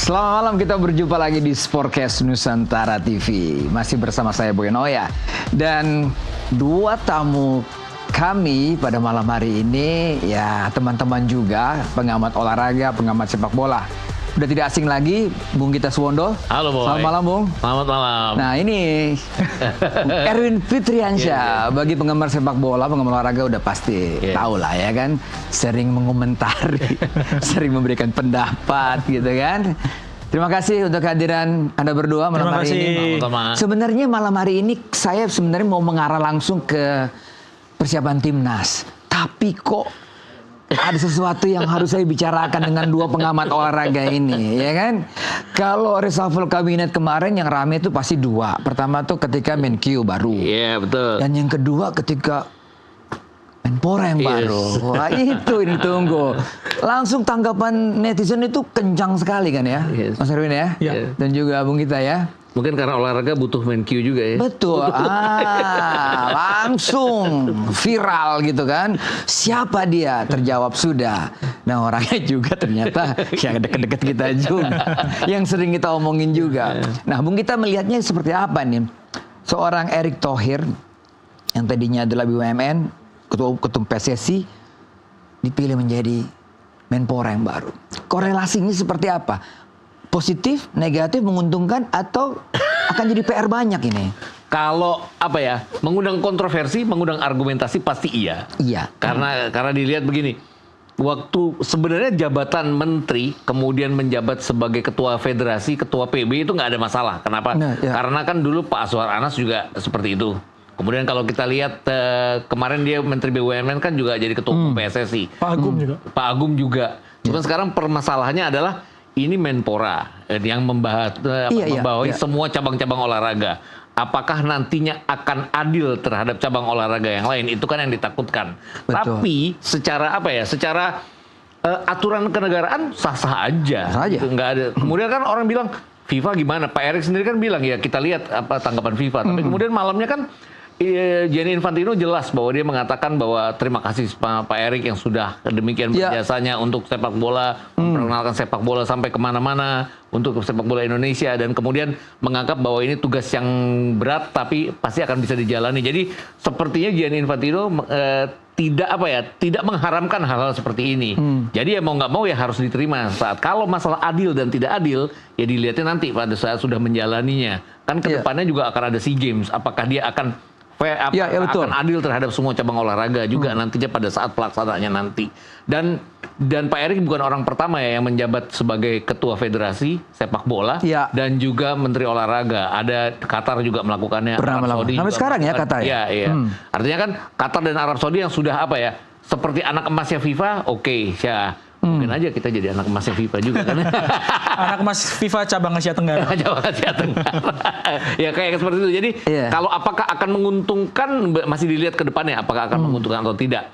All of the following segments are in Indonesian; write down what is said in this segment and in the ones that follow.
Selamat malam, kita berjumpa lagi di Sportcast Nusantara TV. Masih bersama saya Boy Noya. Dan dua tamu kami pada malam hari ini, ya teman-teman juga, pengamat olahraga, pengamat sepak bola. Udah tidak asing lagi, Bung Gita Suwondo. Halo Boy. Selamat malam Bung. Selamat malam. Nah ini Erwin Fitriansyah. Bagi penggemar sepak bola, penggemar olahraga udah pasti tahu lah ya kan. Sering mengomentari, sering memberikan pendapat gitu kan. Terima kasih untuk kehadiran Anda berdua malam hari ini. Sebenarnya malam hari ini saya sebenarnya mau mengarah langsung ke persiapan timnas. Tapi kok ada sesuatu yang harus saya bicarakan dengan dua pengamat olahraga ini, ya kan? Kalau reshuffle kabinet kemarin yang rame itu pasti dua. Pertama tuh ketika Menkyu baru. Iya, betul. Dan yang kedua ketika Menpora yang baru. Wah, itu ini tunggu. Langsung tanggapan netizen itu kencang sekali kan ya, Mas Erwin ya? Iya. Dan juga Bung Gita ya. Mungkin karena olahraga butuh Menkyu juga ya. Betul. Langsung viral gitu kan. Siapa dia? Terjawab sudah. Nah orangnya juga ternyata yang deket-deket kita juga. Yang sering kita omongin juga. Nah Bung Gita melihatnya seperti apa nih? Seorang Erick Thohir yang tadinya adalah BUMN, ketum PSSI, dipilih menjadi Menpora yang baru. Korelasinya seperti apa? Positif, negatif, menguntungkan, atau akan jadi PR banyak ini? Kalau apa ya, mengundang kontroversi, mengundang argumentasi pasti iya. Iya. Karena dilihat begini, waktu sebenarnya jabatan menteri kemudian menjabat sebagai ketua federasi, ketua PB itu nggak ada masalah. Kenapa? Nah, ya. Karena kan dulu Pak Azwar Anas juga seperti itu. Kemudian kalau kita lihat kemarin dia Menteri BUMN kan juga jadi ketua PSSI. Pak Agum juga. Pak Agum juga. Cuman sekarang permasalahannya adalah ini Menpora yang membawahi semua cabang-cabang olahraga. Apakah nantinya akan adil terhadap cabang olahraga yang lain? Itu kan yang ditakutkan. Betul. Tapi secara apa ya? Secara aturan kenegaraan sah-sah aja. Sah aja. Gitu, nggak ada. Kemudian kan orang bilang FIFA gimana? Pak Erick sendiri kan bilang ya kita lihat apa tanggapan FIFA. Tapi kemudian malamnya kan Gianni Infantino jelas bahwa dia mengatakan bahwa terima kasih Pak Erick yang sudah demikian berjasanya untuk sepak bola, memperkenalkan sepak bola sampai kemana-mana untuk sepak bola Indonesia, dan kemudian menganggap bahwa ini tugas yang berat tapi pasti akan bisa dijalani. Jadi sepertinya Gianni Infantino tidak mengharamkan hal-hal seperti ini. Jadi ya mau nggak mau ya harus diterima. Saat kalau masalah adil dan tidak adil ya dilihatnya nanti pada saat sudah menjalaninya. Kan kedepannya juga akan ada SEA Games. Apakah dia akan akan adil terhadap semua cabang olahraga juga nantinya pada saat pelaksanaannya nanti. Dan Pak Erick bukan orang pertama ya yang menjabat sebagai ketua federasi sepak bola dan juga menteri olahraga. Ada Qatar juga melakukannya. Arab Saudi sampai sekarang ya Qatar ya. Iya. Artinya kan Qatar dan Arab Saudi yang sudah apa ya? Seperti anak emasnya FIFA, mungkin aja kita jadi anak emasnya FIFA juga kan. Anak emas FIFA cabang Asia Tenggara. Cabang Asia Tenggara. Ya kayak seperti itu. Jadi kalau apakah akan menguntungkan masih dilihat ke depannya apakah akan menguntungkan atau tidak.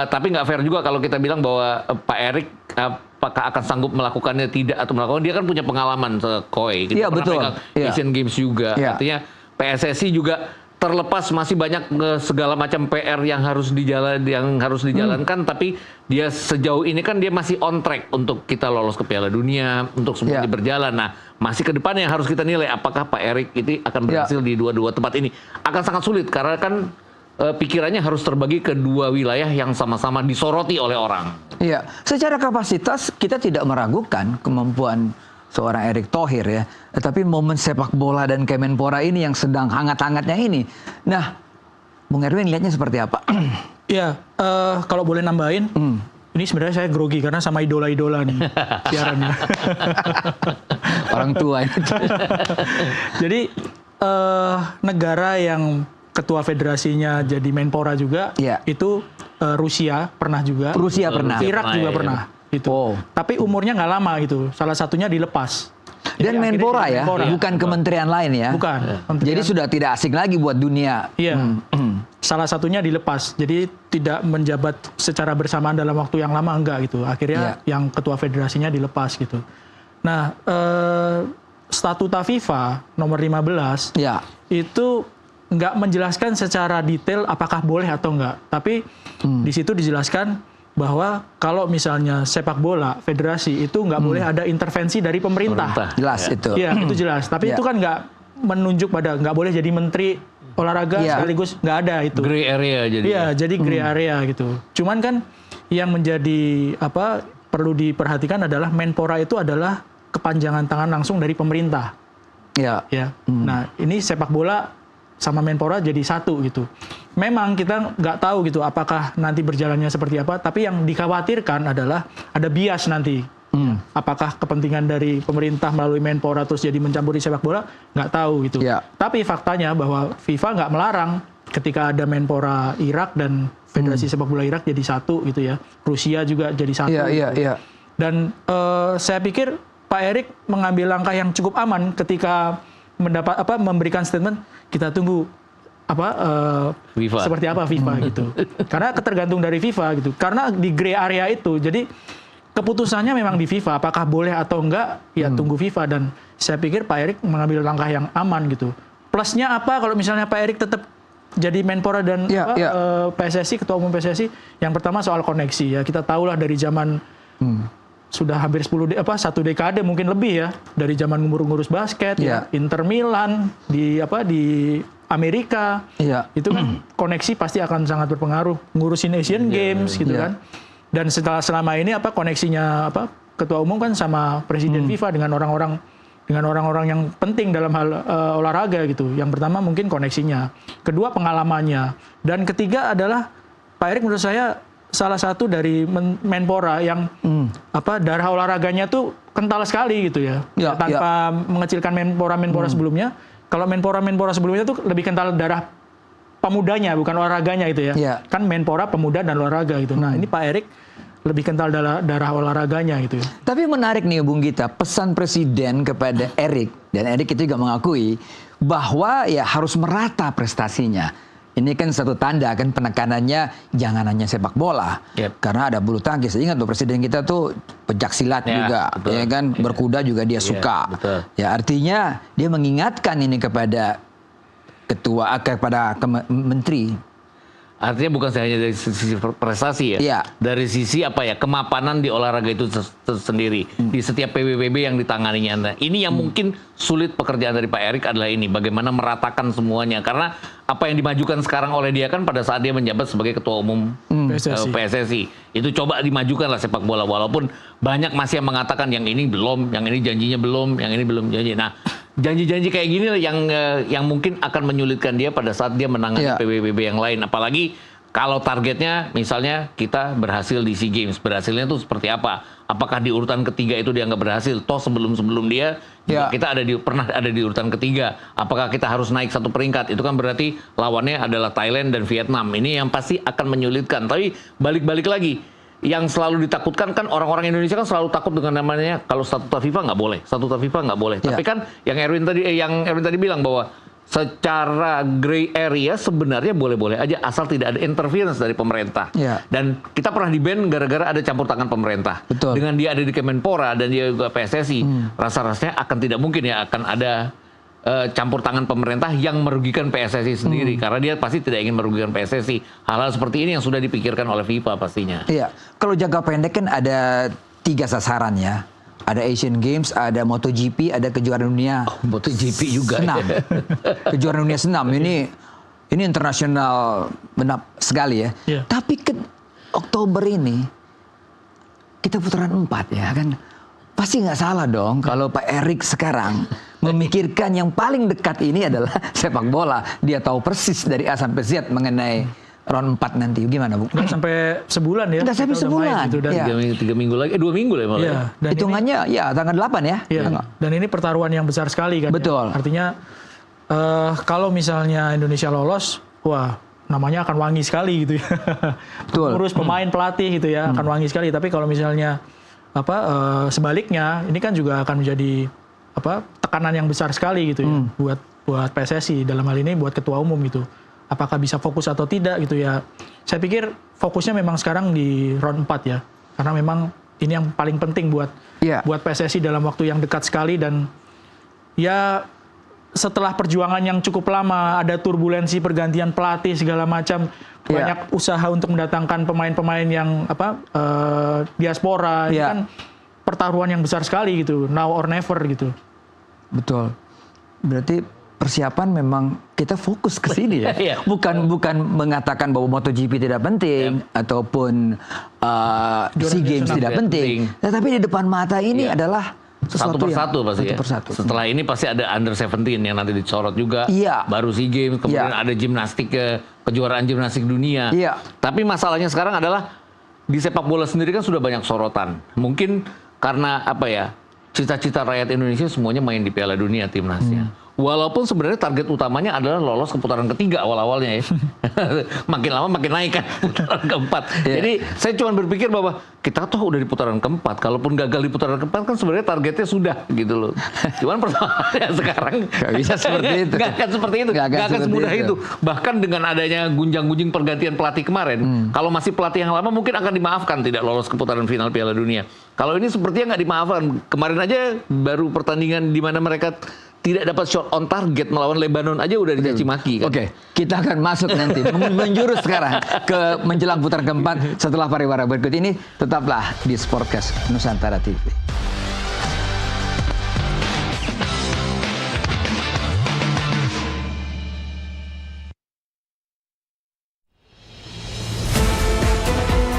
Tapi nggak fair juga kalau kita bilang bahwa Pak Erick apakah akan sanggup melakukannya tidak atau melakukan. Dia kan punya pengalaman Koi. Iya betul. Asian Games juga. Artinya PSSI juga terlepas masih banyak segala macam PR yang harus dijalankan, tapi dia sejauh ini kan dia masih on track untuk kita lolos ke Piala Dunia, untuk semuanya berjalan. Nah, masih ke depan yang harus kita nilai apakah Pak Erick itu akan berhasil di dua-dua tempat ini. Akan sangat sulit karena kan pikirannya harus terbagi ke dua wilayah yang sama-sama disoroti oleh orang. Iya, secara kapasitas kita tidak meragukan kemampuan seorang Erick Thohir ya. Tapi momen sepak bola dan Kemenpora ini yang sedang hangat-hangatnya ini. Nah, Bung Erwin lihatnya seperti apa? Iya, kalau boleh nambahin, ini sebenarnya saya grogi karena sama idola-idola nih siarannya. Orang tua itu. Jadi negara yang ketua federasinya jadi Menpora juga, itu Rusia pernah juga. Rusia pernah. Irak juga pernah. Gitu. Tapi umurnya nggak lama gitu. Salah satunya dilepas. Dan Menpora ya, bukan kementerian lain ya. Bukan. Jadi sudah tidak asing lagi buat dunia. Iya. Salah satunya dilepas. Jadi tidak menjabat secara bersamaan dalam waktu yang lama, enggak gitu. Akhirnya yang ketua federasinya dilepas gitu. Nah, statuta FIFA nomor 15 itu nggak menjelaskan secara detail apakah boleh atau enggak. Tapi di situ dijelaskan bahwa kalau misalnya sepak bola federasi itu nggak boleh ada intervensi dari pemerintah. Jelas itu. Iya, itu jelas. Tapi itu kan nggak menunjuk pada nggak boleh jadi menteri olahraga sekaligus, nggak ada itu. Gray area jadi. Iya, jadi gray area gitu. Cuman kan yang menjadi perlu diperhatikan adalah Menpora itu adalah kepanjangan tangan langsung dari pemerintah. Iya. Ya. Nah, ini sepak bola sama Menpora jadi satu gitu. Memang kita nggak tahu gitu apakah nanti berjalannya seperti apa, tapi yang dikhawatirkan adalah ada bias nanti. Apakah kepentingan dari pemerintah melalui Menpora terus jadi mencampuri sepak bola, nggak tahu gitu. Tapi faktanya bahwa FIFA nggak melarang ketika ada Menpora Irak dan Federasi Sepak Bola Irak jadi satu gitu ya. Rusia juga jadi satu. Iya. Dan saya pikir Pak Erik mengambil langkah yang cukup aman ketika memberikan statement, kita tunggu FIFA. seperti apa FIFA gitu. Karena ketergantung dari FIFA gitu. Karena di gray area itu, jadi keputusannya memang di FIFA. Apakah boleh atau enggak, ya tunggu FIFA. Dan saya pikir Pak Erik mengambil langkah yang aman gitu. Plusnya apa kalau misalnya Pak Erik tetap jadi Menpora dan PSSI, Ketua Umum PSSI, yang pertama soal koneksi ya. Kita tahulah dari zaman sudah hampir 1 dekade mungkin lebih ya, dari zaman ngurus basket ya, Inter Milan di Amerika, itu kan koneksi pasti akan sangat berpengaruh, ngurusin Asian Games gitu kan. Dan selama ini koneksinya Ketua Umum kan sama Presiden FIFA dengan orang-orang yang penting dalam hal olahraga gitu. Yang pertama mungkin koneksinya, kedua pengalamannya, dan ketiga adalah Pak Erik menurut saya salah satu dari Menpora yang darah olahraganya tuh kental sekali gitu ya. Tanpa mengecilkan Menpora sebelumnya. Kalau Menpora sebelumnya tuh lebih kental darah pemudanya, bukan olahraganya gitu ya. Kan Menpora pemuda dan olahraga gitu. Nah, ini Pak Erik lebih kental darah olahraganya gitu ya. Tapi menarik nih Bung Gita, pesan Presiden kepada Erik, dan Erik itu juga mengakui bahwa ya harus merata prestasinya. Ini kan satu tanda kan penekanannya jangan hanya sepak bola, karena ada bulu tangkis. Ingat tuh Presiden kita tuh pencak silat juga, ya kan, berkuda juga dia suka. Ya artinya dia mengingatkan ini kepada kepada menteri. Artinya bukan hanya dari sisi prestasi ya, dari sisi kemapanan di olahraga itu sendiri, di setiap PBB yang ditanganinya. Nah, ini yang mungkin sulit pekerjaan dari Pak Erik adalah ini, bagaimana meratakan semuanya. Karena apa yang dimajukan sekarang oleh dia kan pada saat dia menjabat sebagai Ketua Umum PSSI. Itu coba dimajukan lah sepak bola, walaupun banyak masih yang mengatakan yang ini belum, yang ini janjinya belum, yang ini belum janji. Nah, janji-janji kayak gini yang mungkin akan menyulitkan dia pada saat dia menangani PBB yang lain. Apalagi kalau targetnya misalnya kita berhasil di SEA Games. Berhasilnya itu seperti apa? Apakah di urutan ketiga itu dianggap berhasil? Toh sebelum dia kita pernah ada di urutan ketiga. Apakah kita harus naik 1 peringkat? Itu kan berarti lawannya adalah Thailand dan Vietnam. Ini yang pasti akan menyulitkan. Tapi balik-balik lagi, yang selalu ditakutkan kan orang-orang Indonesia kan selalu takut dengan namanya kalau statuta FIFA nggak boleh, statuta FIFA nggak boleh. Tapi kan yang Erwin tadi bilang bahwa secara gray area sebenarnya boleh-boleh aja asal tidak ada interference dari pemerintah. Dan kita pernah di-ban gara-gara ada campur tangan pemerintah. Dengan dia ada di Kemenpora dan dia juga PSSI, rasa-rasanya akan tidak mungkin ya akan ada campur tangan pemerintah yang merugikan PSSI sendiri, karena dia pasti tidak ingin merugikan PSSI. Hal-hal seperti ini yang sudah dipikirkan oleh FIFA pastinya. Iya, kalau jangka pendek kan ada 3 sasaran ya. Ada Asian Games, ada MotoGP, ada kejuaraan dunia. MotoGP juga. Senam. Kejuaraan dunia senam ini internasional benar sekali ya. Tapi ke Oktober ini kita putaran 4 ya kan. Pasti nggak salah dong kalau Pak Erik sekarang memikirkan yang paling dekat ini adalah sepak bola. Dia tahu persis dari A sampai Z mengenai round 4 nanti. Gimana, Bu? Nggak sampai sebulan ya. Nggak sampai sebulan. Gitu, 3 minggu lagi, 2 minggu lah malah. Hitungannya tanggal 8 ya. Dan ini pertaruhan yang besar sekali kan. Betul. Ya. Artinya kalau misalnya Indonesia lolos, wah namanya akan wangi sekali gitu ya. Urus pemain, pelatih gitu ya, akan wangi sekali. Tapi kalau misalnya sebaliknya, ini kan juga akan menjadi tekanan yang besar sekali gitu ya buat PSSI, dalam hal ini buat ketua umum gitu. Apakah bisa fokus atau tidak gitu ya. Saya pikir fokusnya memang sekarang di round 4 ya. Karena memang ini yang paling penting buat PSSI dalam waktu yang dekat sekali, dan ya setelah perjuangan yang cukup lama, ada turbulensi pergantian pelatih segala macam, banyak usaha untuk mendatangkan pemain-pemain yang diaspora, itu kan pertaruhan yang besar sekali gitu, now or never gitu. Betul. Berarti persiapan memang kita fokus ke sini ya. Bukan mengatakan bahwa MotoGP tidak penting ataupun SEA Games tidak penting. Tetapi di depan mata ini adalah satu persatu pasti ya. Setelah ini pasti ada under 17 yang nanti disorot juga. Baru SEA Games, kemudian ada gimnastik kejuaraan gimnastik dunia. Tapi masalahnya sekarang adalah di sepak bola sendiri kan sudah banyak sorotan. Mungkin karena apa ya? Cita-cita rakyat Indonesia semuanya main di Piala Dunia timnasnya. Walaupun sebenarnya target utamanya adalah lolos ke putaran ketiga awal-awalnya ya. Makin lama makin naik kan putaran keempat. Jadi saya cuma berpikir bahwa kita tuh udah di putaran keempat. Kalaupun gagal di putaran keempat kan sebenarnya targetnya sudah gitu loh. Cuman persoalannya sekarang nggak bisa seperti itu. Nggak akan seperti itu. Nggak akan semudah itu. Bahkan dengan adanya gunjang-gunjing pergantian pelatih kemarin, kalau masih pelatih yang lama mungkin akan dimaafkan tidak lolos ke putaran final Piala Dunia. Kalau ini sepertinya nggak dimaafkan. Kemarin aja baru pertandingan di mana mereka tidak dapat shot on target melawan Lebanon aja udah dicaci maki kan. Oke, kita akan masuk nanti menjurus sekarang ke menjelang putaran keempat setelah pariwara berikut ini. Tetaplah di Sportcast Nusantara TV.